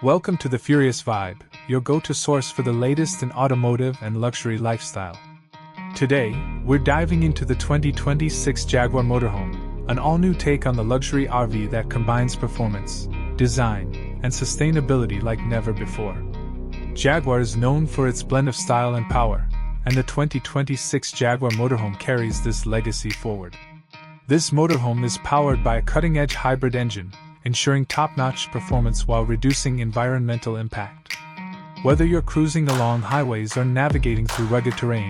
Welcome to the Furious Vibe, your go-to source for the latest in automotive and luxury lifestyle. Today, we're diving into the 2026 Jaguar Motorhome, an all-new take on the luxury RV that combines performance, design, and sustainability like never before. Jaguar is known for its blend of style and power, and the 2026 Jaguar Motorhome carries this legacy forward. This motorhome is powered by a cutting-edge hybrid engine, ensuring top-notch performance while reducing environmental impact. Whether you're cruising along highways or navigating through rugged terrain,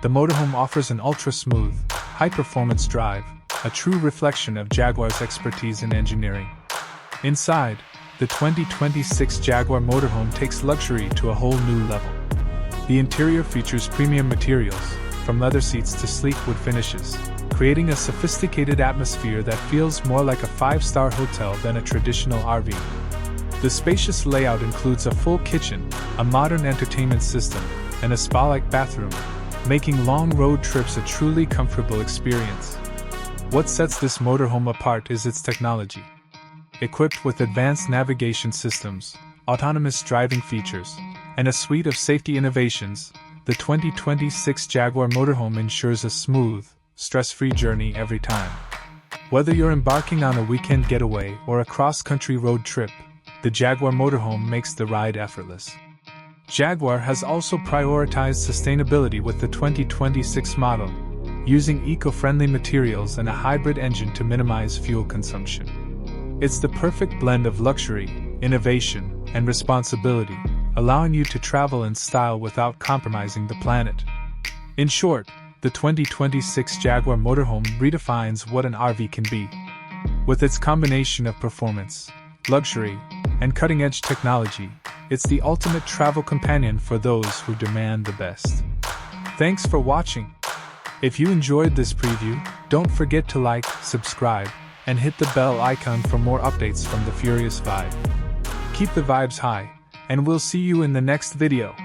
the motorhome offers an ultra-smooth, high-performance drive, a true reflection of Jaguar's expertise in engineering. Inside, the 2026 Jaguar Motorhome takes luxury to a whole new level. The interior features premium materials, from leather seats to sleek wood finishes, creating a sophisticated atmosphere that feels more like a five-star hotel than a traditional RV. The spacious layout includes a full kitchen, a modern entertainment system, and a spa-like bathroom, making long road trips a truly comfortable experience. What sets this motorhome apart is its technology. Equipped with advanced navigation systems, autonomous driving features, and a suite of safety innovations, the 2026 Jaguar Motorhome ensures a smooth, stress-free journey every time. Whether you're embarking on a weekend getaway or a cross-country road trip, the Jaguar Motorhome makes the ride effortless. Jaguar has also prioritized sustainability with the 2026 model, using eco-friendly materials and a hybrid engine to minimize fuel consumption. It's the perfect blend of luxury, innovation, and responsibility, allowing you to travel in style without compromising the planet. In short, the 2026 Jaguar Motorhome redefines what an RV can be. With its combination of performance, luxury, and cutting-edge technology, it's the ultimate travel companion for those who demand the best. Thanks for watching. If you enjoyed this preview, don't forget to like, subscribe, and hit the bell icon for more updates from the Furious Vibe. Keep the vibes high, and we'll see you in the next video.